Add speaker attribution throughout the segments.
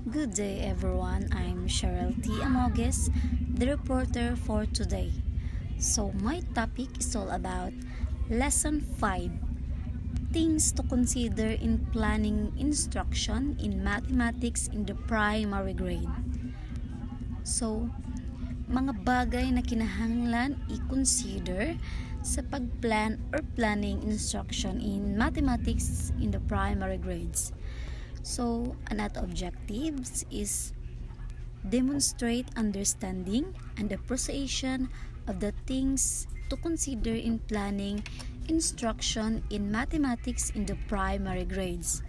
Speaker 1: Good day, everyone. I'm Cheryl T. Amoges, the reporter for today. So, my topic is all about Lesson 5, Things to Consider in Planning Instruction in Mathematics in the Primary Grade. So, mga bagay na kinahanglan i-consider sa pagplan or planning instruction in mathematics in the primary grades. So, another objectives is demonstrate understanding and appreciation of the things to consider in planning instruction in mathematics in the primary grades.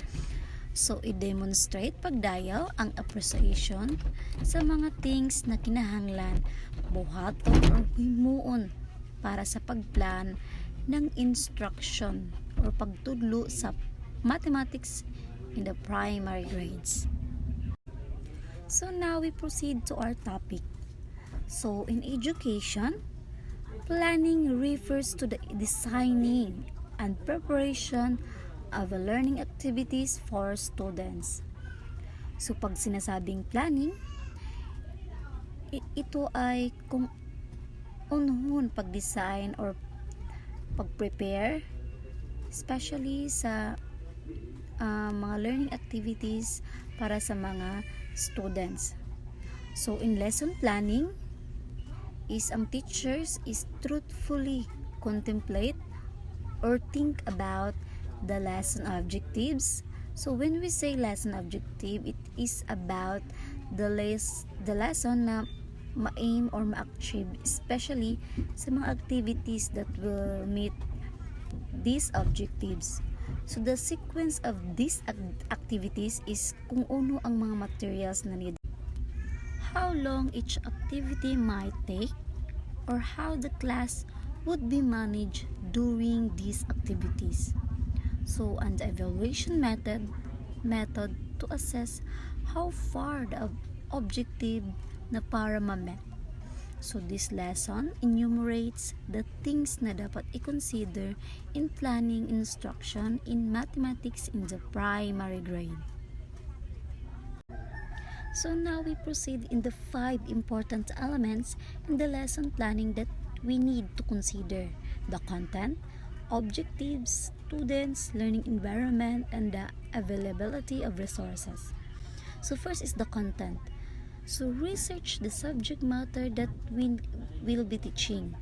Speaker 1: So, i-demonstrate pagdayaw ang appreciation sa mga things na kinahanglan buhaton or himuon para sa pagplan ng instruction or pagtudlo sa mathematics in the primary grades. So now we proceed to our topic. So in education, planning refers to the designing and preparation of learning activities for students. So pag sinasabing planning, ito ay kung unhun pag-design or pag-prepare, especially sa mga learning activities para sa mga students. So in lesson planning is ang teachers is truthfully contemplate or think about the lesson objectives. So when we say lesson objective, it is about the lesson na ma-aim or ma-achieve, especially sa mga activities that will meet these objectives. So the sequence of these activities is kung ano ang mga materials na needed, how long each activity might take, or how the class would be managed during these activities. So and the evaluation method to assess how far the objective na para ma-met. So this lesson enumerates the things na dapat i-consider in planning instruction in mathematics in the primary grade. So now we proceed in the 5 important elements in the lesson planning that we need to consider: the content, objectives, students, learning environment, and the availability of resources. So first is the content. So research the subject matter that we will be teaching.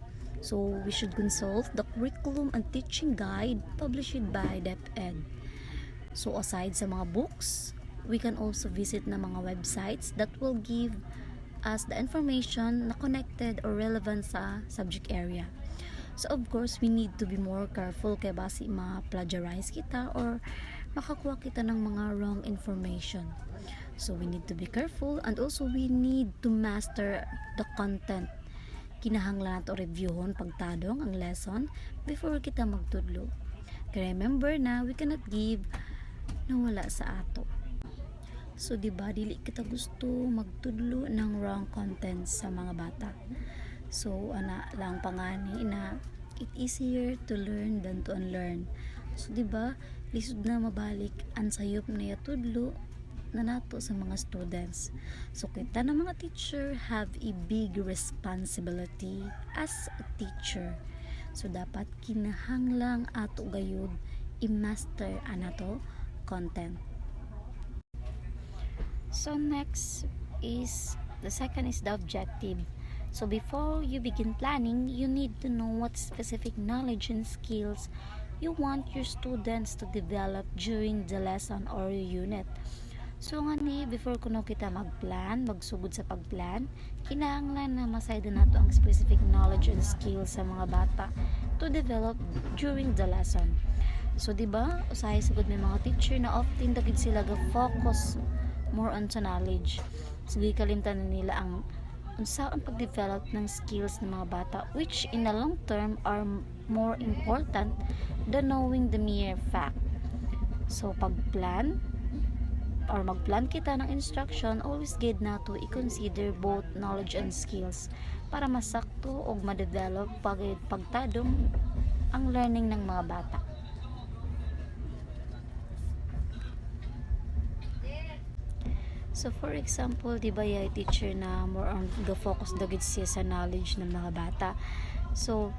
Speaker 1: So we should consult the curriculum and teaching guide published by DepEd. So aside sa mga books, we can also visit na mga websites that will give us the information na connected or relevant sa subject area. So of course, we need to be more careful kay basi ma-plagiarize kita or makakuha kita ng mga wrong information. So we need to be careful, and also we need to master the content. Kinahanglan nato reviewon pagtadong ang lesson before kita magtudlo. Kaya remember na we cannot give na wala sa ato. So diba dili kita gusto magtudlo ng wrong content sa mga bata. So ana lang pangani na it easier to learn than to unlearn. So diba lisod na mabalik ang sayop na yatudlo na nato sa mga students. So kita na mga teacher have a big responsibility as a teacher. So dapat kinahanglang ato gayud i-master anato content. So next is the second is the objective. So before you begin planning, you need to know what specific knowledge and skills you want your students to develop during the lesson or unit. So nga ni, before kuno kita magplan, magsugod sa pagplan, kinahanglan na masaydo nato ang specific knowledge and skills sa mga bata to develop during the lesson. So diba, usahay sagod may mga teacher na often dagig sila ga-focus more on sa knowledge. So kalimtan na nila ang unsa ang pag-develop ng skills ng mga bata, which in the long term are more important than knowing the mere fact. So pagplan or magplan kita ng instruction, always good na to i-consider both knowledge and skills para masakto o ma-develop pagtadong ang learning ng mga bata. So for example, di ba yung teacher na more on the focus dagit siya sa knowledge ng mga bata. So,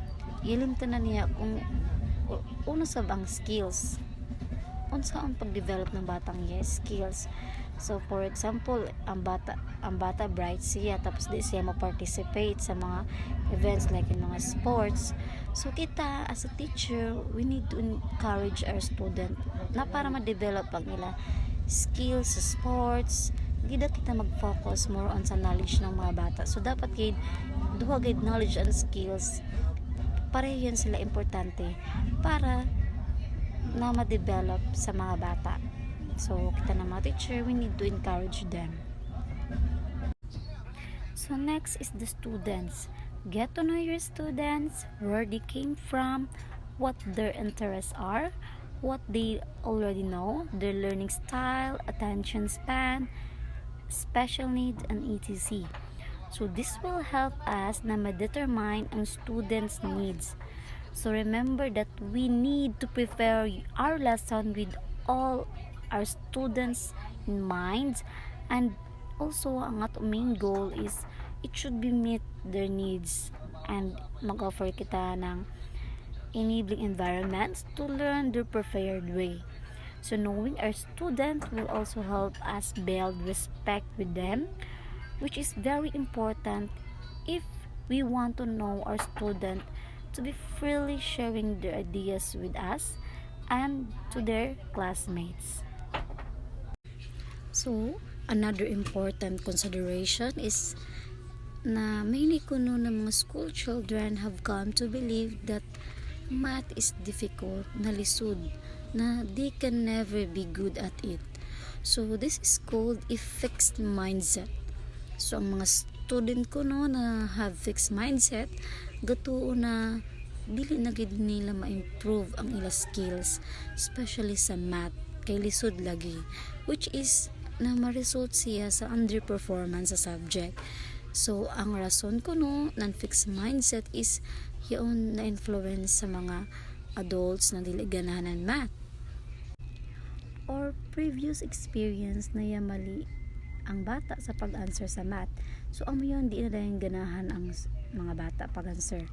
Speaker 1: ilimta na niya kung uno sa bang skills. Unsa ang pag-develop ng batang skills. So for example, ang bata bright siya tapos di siya ma-participate sa mga events like in mga sports. So kita as a teacher, we need to encourage our student na para ma-develop ang nila skills sa sports. Di na kita mag-focus more on sa knowledge ng mga bata. So dapat kid duha gid knowledge and skills. Pareho yan sila importante para na ma-develop sa mga bata. So, kita na mga teacher, we need to encourage them. So, next is the students. Get to know your students, where they came from, what their interests are, what they already know, their learning style, attention span, special needs, and etc. So, this will help us na ma-determine ang students' needs. So remember that we need to prepare our lesson with all our students in mind, and also ang ato main goal is it should be meet their needs and mag-offer kita ng enabling environments to learn their preferred way. So knowing our student will also help us build respect with them, which is very important if we want to know our student to be freely sharing their ideas with us and to their classmates. So, another important consideration is na many kuno ng mga school children have come to believe that math is difficult, na lisod, na they can never be good at it. So, this is called a fixed mindset. So, ang mga student ko na have fixed mindset, gatuo na dili na gid nila ma-improve ang ila skills, especially sa math kay lisod lagi, which is na ma-result siya sa underperformance sa subject. So ang rason ko ng fixed mindset is yun na influence sa mga adults na dili ganahan math or previous experience na mali ang bata sa pag-answer sa math. So amo yun di na dahil ganahan ang mga bata pag-answer.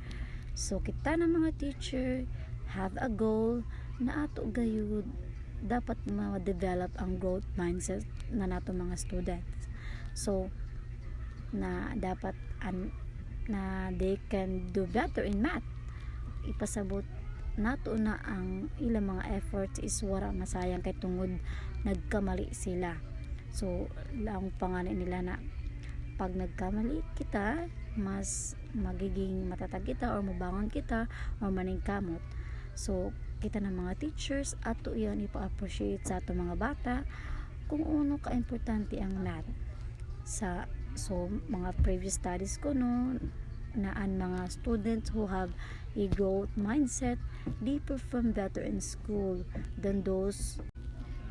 Speaker 1: So kita na mga teacher have a goal na ato gayud dapat ma-develop ang growth mindset na nato mga students. So na dapat na they can do better in math. Ipasabot nato na ang ilang mga efforts is wala masayang kay tungod nagkamali sila. So lang pangalan nila na pag nagkamali kita, mas magiging matatag kita or mabangon kita or maningkamot. So kita ng mga teachers ato yan ipa-appreciate sa ato mga bata kung uno ka importante ang math. So mga previous studies ko na ang mga students who have a growth mindset, they perform better in school than those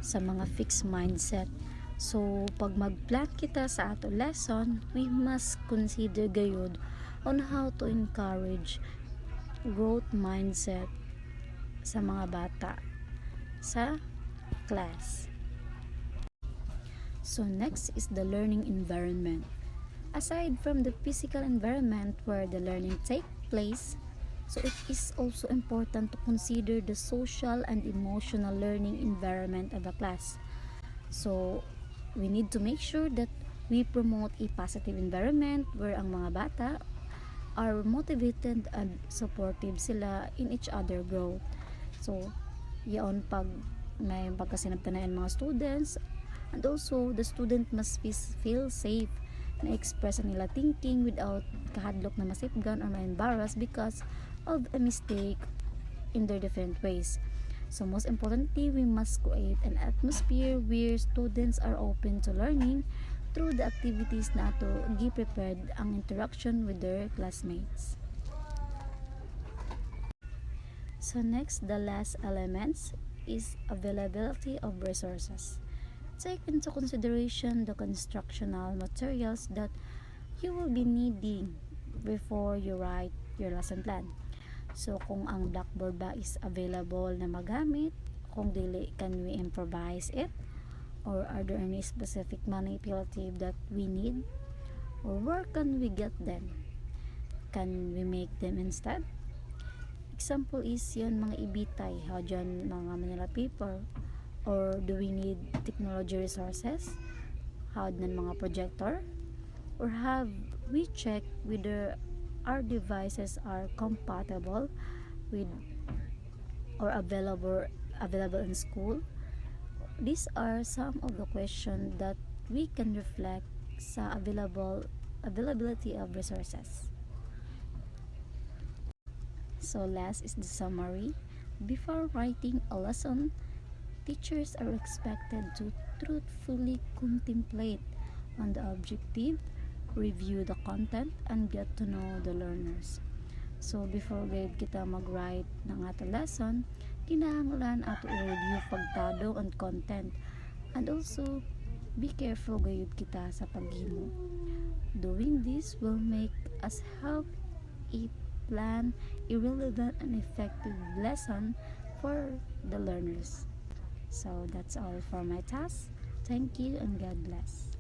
Speaker 1: sa mga fixed mindset. So pag mag-plan kita sa ato lesson, we must consider gayud on how to encourage growth mindset sa mga bata sa class. So next is the learning environment. Aside from the physical environment where the learning takes place, so it is also important to consider the social and emotional learning environment of the class. So we need to make sure that we promote a positive environment where ang mga bata are motivated and supportive sila in each other growth. So yaon pag may pagkasinabtanayan mga students, and also the student must feel safe na express ang nila thinking without kahadlok na masipgan or ma-embarrass because of a mistake in their different ways. So most importantly, we must create an atmosphere where students are open to learning through the activities na to give prepared ang interaction with their classmates. So next, the last elements is availability of resources. Take into consideration the constructional materials that you will be needing before you write your lesson plan. So kung ang blackboard ba is available na magamit, kung dili, can we improvise it? Or are there any specific manipulative that we need? Or where can we get them? Can we make them instead? Example is yun mga ibitay, how dyan mga Manila paper. Or do we need technology resources? How dyan mga projector? Or have we checked whether our devices are compatible with or available in school? These are some of the questions that we can reflect sa availability of resources. So last is the summary. Before writing a lesson, teachers are expected to truthfully contemplate on the objective, review the content, and get to know the learners. So before gayud kita mag-write ng ato lesson, kinahanglan ato i-review pagtado and content, and also be careful gayud kita sa paghimo. Doing this will make us help plan a relevant and effective lesson for the learners. So that's all for my task. Thank you and God bless.